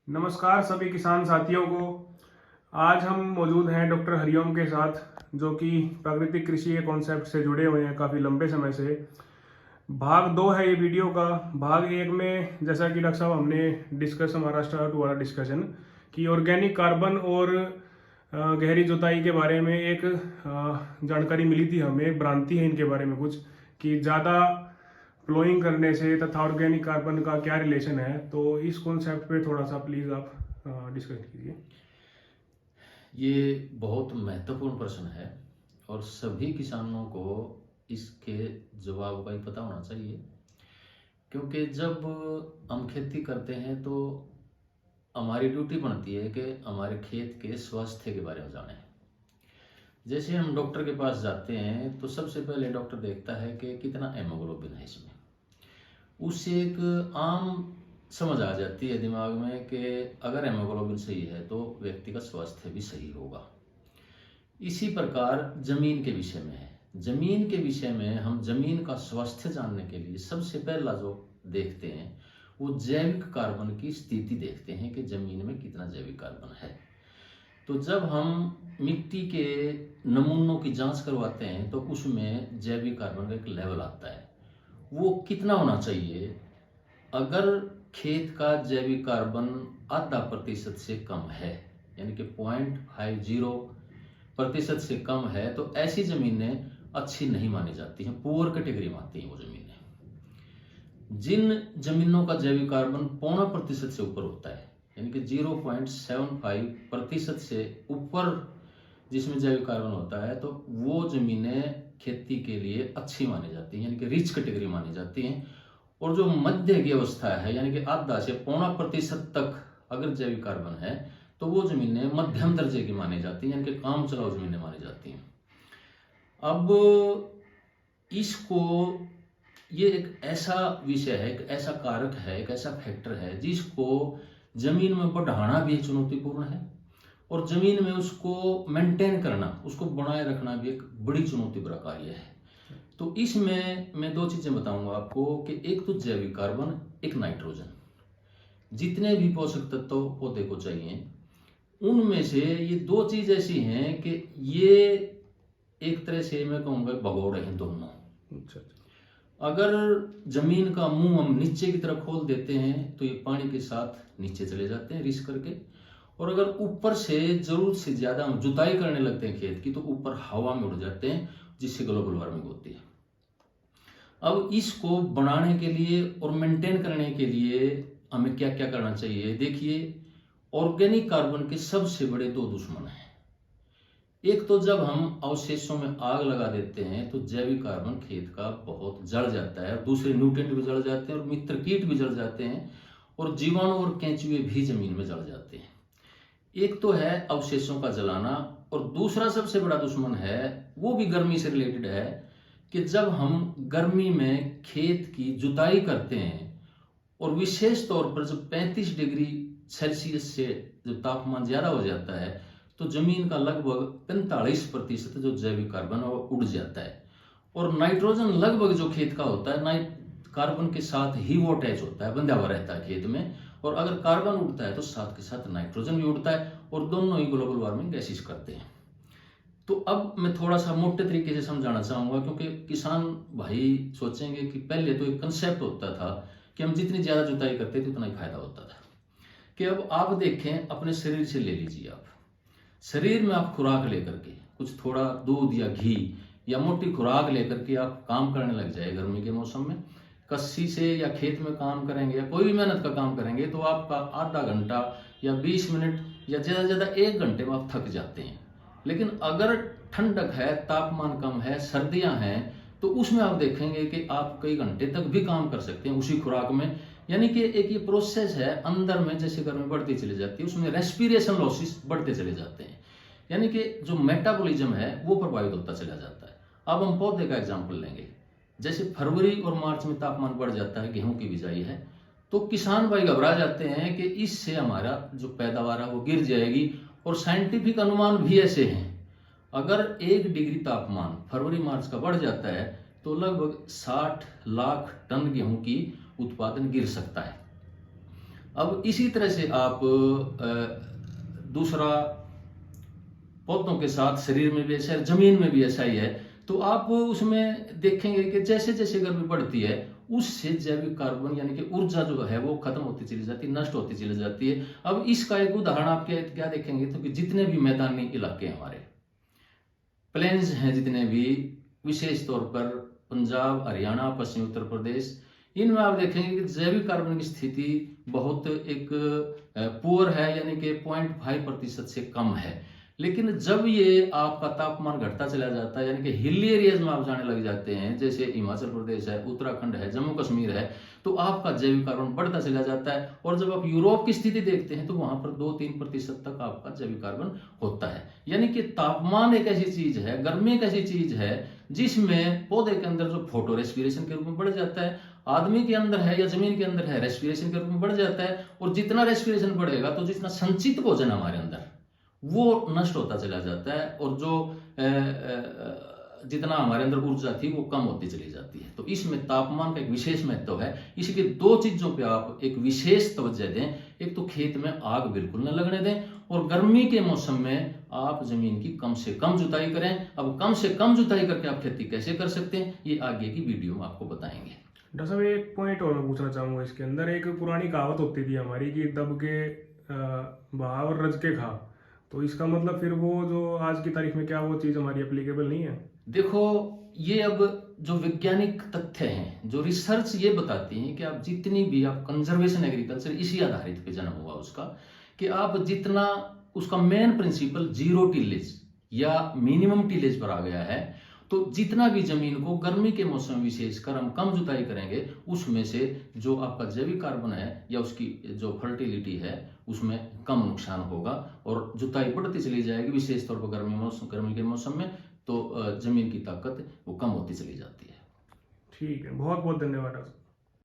नमस्कार सभी किसान साथियों को। आज हम मौजूद हैं डॉक्टर हरिओम के साथ, जो कि प्राकृतिक कृषि के कॉन्सेप्ट से जुड़े हुए हैं काफ़ी लंबे समय से। भाग 2 है ये वीडियो का। भाग 1 में जैसा कि डॉक्टर साहब हमने डिस्कस, हमारा स्टार्ट हुआ डिस्कशन कि ऑर्गेनिक कार्बन और गहरी जुताई के बारे में एक जानकारी मिली थी हमें। भ्रांति है इनके बारे में कुछ कि ज़्यादा प्लोइंग करने से तथा ऑर्गेनिक कार्बन का क्या रिलेशन है। तो इस कॉन्सेप्ट पे थोड़ा सा प्लीज़ आप डिस्कस कीजिए। ये बहुत महत्वपूर्ण प्रश्न है और सभी किसानों को इसके जवाब का ही पता होना चाहिए, क्योंकि जब हम खेती करते हैं तो हमारी ड्यूटी बनती है कि हमारे खेत के स्वास्थ्य के बारे में जानें। जैसे हम डॉक्टर के पास जाते हैं तो सबसे पहले डॉक्टर देखता है कि कितना हेमोग्लोबिन है इसमें। उससे एक आम समझ आ जाती है दिमाग में कि अगर हेमोग्लोबिन सही है तो व्यक्ति का स्वास्थ्य भी सही होगा। इसी प्रकार जमीन के विषय में है। जमीन के विषय में हम जमीन का स्वास्थ्य जानने के लिए सबसे पहला जो देखते हैं वो जैविक कार्बन की स्थिति देखते हैं कि जमीन में कितना जैविक कार्बन है। तो जब हम मिट्टी के नमूनों की जांच करवाते हैं तो उसमें जैविक कार्बन का एक लेवल आता है। वो कितना होना चाहिए? अगर खेत का जैविक कार्बन 0.5% से कम है, यानी कि 0.50% से कम है, तो ऐसी जमीनें अच्छी नहीं मानी जाती हैं, पुअर कैटेगरी में आती हैं वो जमीनें। जिन जमीनों का जैविक कार्बन 0.5% से ऊपर होता है, यानी कि 0.75% से ऊपर जिसमें जैविक कार्बन होता है, तो वो जमीनें खेती के लिए अच्छी मानी जाती हैं, यानी कि रिच कैटेगरी मानी जाती हैं। और जो मध्य की अवस्था है, यानी कि 0.5 से 0.25% तक अगर जैविक कार्बन है तो वो जमीनें मध्यम दर्जे की मानी जाती हैं, यानी कि काम चलाऊ जमीनें मानी जाती हैं। अब इसको, ये एक ऐसा विषय है, एक ऐसा कारक है, एक ऐसा फैक्टर है जिसको जमीन में बढ़ाना भी चुनौतीपूर्ण है और जमीन में उसको मेंटेन करना, उसको बनाए रखना भी एक बड़ी चुनौती भरा कार्य है। तो इसमें मैं 2 चीजें बताऊंगा आपको कि एक तो जैविक कार्बन, एक नाइट्रोजन। जितने भी पोषक तत्व पौधे को चाहिए उनमें से ये 2 चीज ऐसी हैं कि ये एक तरह से मैं कहूँगा भगोड़े हैं दोनों। अच्छा। अगर जमीन का मुंह हम नीचे की तरफ खोल देते हैं तो ये पानी के साथ नीचे चले जाते हैं रिस करके, और अगर ऊपर से जरूरत से ज्यादा हम जुताई करने लगते हैं खेत की तो ऊपर हवा में उड़ जाते हैं, जिससे ग्लोबल वार्मिंग होती है। अब इसको बनाने के लिए और मेंटेन करने के लिए हमें क्या क्या करना चाहिए? देखिए, ऑर्गेनिक कार्बन के सबसे बड़े 2 दुश्मन हैं। एक तो जब हम अवशेषों में आग लगा देते हैं तो जैविक कार्बन खेत का बहुत जल जाता है, दूसरे न्यूट्रिएंट भी जल जाते हैं और मित्र कीट भी जल जाते हैं और जीवाणु और केंचुए भी जमीन में जल जाते हैं। एक तो है अवशेषों का जलाना, और दूसरा सबसे बड़ा दुश्मन है, वो भी गर्मी से रिलेटेड है, कि जब हम गर्मी में खेत की जुताई करते हैं और विशेष तौर पर जब 35 डिग्री सेल्सियस से जो तापमान ज्यादा हो जाता है तो जमीन का लगभग 45% जो जैविक कार्बन है वो उड़ जाता है, और नाइट्रोजन लगभग जो खेत का होता है कार्बन के साथ ही वो अटैच होता है, बंधा हुआ रहता है खेत में, और अगर कार्बन उड़ता है तो साथ के साथ नाइट्रोजन भी उड़ता है और दोनों ही ग्लोबल वार्मिंग गैसेस करते हैं। तो अब मैं थोड़ा सा मोटे तरीके से समझाना चाहूंगा, क्योंकि किसान भाई सोचेंगे कि पहले तो एक कंसेप्ट होता था कि हम जितनी ज्यादा जुताई करते थे उतना ही फायदा होता था। कि अब आप देखें, अपने शरीर से ले लीजिए, आप शरीर में आप खुराक लेकर के कुछ थोड़ा दूध या घी या मोटी खुराक लेकर के आप काम करने लग जाए गर्मी के मौसम में, कस्सी से या खेत में काम करेंगे या कोई भी मेहनत का काम करेंगे तो आपका आधा घंटा या 20 मिनट या ज्यादा से ज्यादा 1 घंटे में आप थक जाते हैं। लेकिन अगर ठंडक है, तापमान कम है, सर्दियां हैं, तो उसमें आप देखेंगे कि आप कई घंटे तक भी काम कर सकते हैं उसी खुराक में। यानी कि एक ये प्रोसेस है अंदर में, जैसे गर्मी बढ़ती चली जाती है उसमें रेस्पिरेशन लॉसेस बढ़ते चले जाते हैं, यानी कि जो मेटाबॉलिज्म है वो प्रभावित होता चला जाता है। अब हम पौधे का एग्जाम्पल लेंगे, जैसे फरवरी और मार्च में तापमान बढ़ जाता है, गेहूं की बिजाई है, तो किसान भाई घबरा जाते हैं कि इससे हमारा जो पैदावार है वो गिर जाएगी, और साइंटिफिक अनुमान भी ऐसे हैं, अगर 1 डिग्री तापमान फरवरी मार्च का बढ़ जाता है तो लगभग 60 लाख टन गेहूं की उत्पादन गिर सकता है। अब इसी तरह से आप दूसरा पौधों के साथ शरीर में भी ऐसा है, जमीन में भी ऐसा ही है। तो आप उसमें देखेंगे कि जैसे जैसे गर्मी बढ़ती है उससे जैविक कार्बन यानी कि ऊर्जा जो है वो खत्म होती चली जाती है, नष्ट होती चली जाती है। अब इसका एक उदाहरण आप क्या देखेंगे तो कि जितने भी मैदानी इलाके हमारे प्लेन्स हैं, जितने भी विशेष तौर पर पंजाब, हरियाणा, पश्चिमी उत्तर प्रदेश, इनमें आप देखेंगे कि जैविक कार्बन की स्थिति बहुत एक पुअर है, यानी कि 0.5% से कम है। लेकिन जब ये आपका तापमान घटता चला जाता है, यानी कि हिली एरियाज में आप जाने लग जाते हैं, जैसे हिमाचल प्रदेश है, उत्तराखंड है, जम्मू कश्मीर है, तो आपका जैविक कार्बन बढ़ता चला जाता है। और जब आप यूरोप की स्थिति देखते हैं तो वहां पर 2-3% तक आपका जैविक कार्बन होता है। यानी कि तापमान एक ऐसी चीज है, गर्मी एक ऐसी चीज है जिसमें पौधे के अंदर जो फोटो रेस्पिरेशन के रूप में बढ़ जाता है, आदमी के अंदर है या जमीन के अंदर है रेस्पिरेशन के रूप में बढ़ जाता है। और जितना रेस्पिरेशन बढ़ेगा तो जितना संचित भोजन हमारे अंदर वो नष्ट होता चला जाता है, और जो जितना हमारे अंदर ऊर्जा थी वो कम होती चली जाती है। तो इसमें तापमान का एक विशेष महत्व है। इसलिए 2 चीजों पे आप एक विशेष तवज्जो दें। एक तो खेत में आग बिल्कुल न लगने दें, और गर्मी के मौसम में आप जमीन की कम से कम जुताई करें। अब कम से कम जुताई करके आप खेती कैसे कर सकते हैं, ये आगे की वीडियो में आपको बताएंगे। डॉक्टर साहब, एक पॉइंट और मैं पूछना चाहूँगा इसके अंदर। एक पुरानी कहावत होती थी हमारी कि दब के बहा और रज के खा, तो इसका मतलब फिर वो जो आज की तारीख में क्या वो चीज़ हमारी एप्लीकेबल नहीं है? देखो, ये अब जो वैज्ञानिक तथ्य हैं, जो रिसर्च ये बताती हैं कि आप जितनी भी आप कंजर्वेशन एग्रीकल्चर इसी आधारित पे जन्म हुआ उसका, कि आप जितना उसका मेन प्रिंसिपल 0 टिलेज या मिनिमम टिलेज पर आ गया है। तो जितना भी जमीन को गर्मी के मौसम विशेषकर हम कम जुताई करेंगे, उसमें से जो आपका जैविक कार्बन है या उसकी जो फर्टिलिटी है उसमें कम नुकसान होगा, और जुताई बढ़ती चली जाएगी। विशेष तौर पर गर्मी के मौसम में तो जमीन की ताकत वो कम होती चली जाती है। ठीक है, बहुत बहुत धन्यवाद डॉक्टर।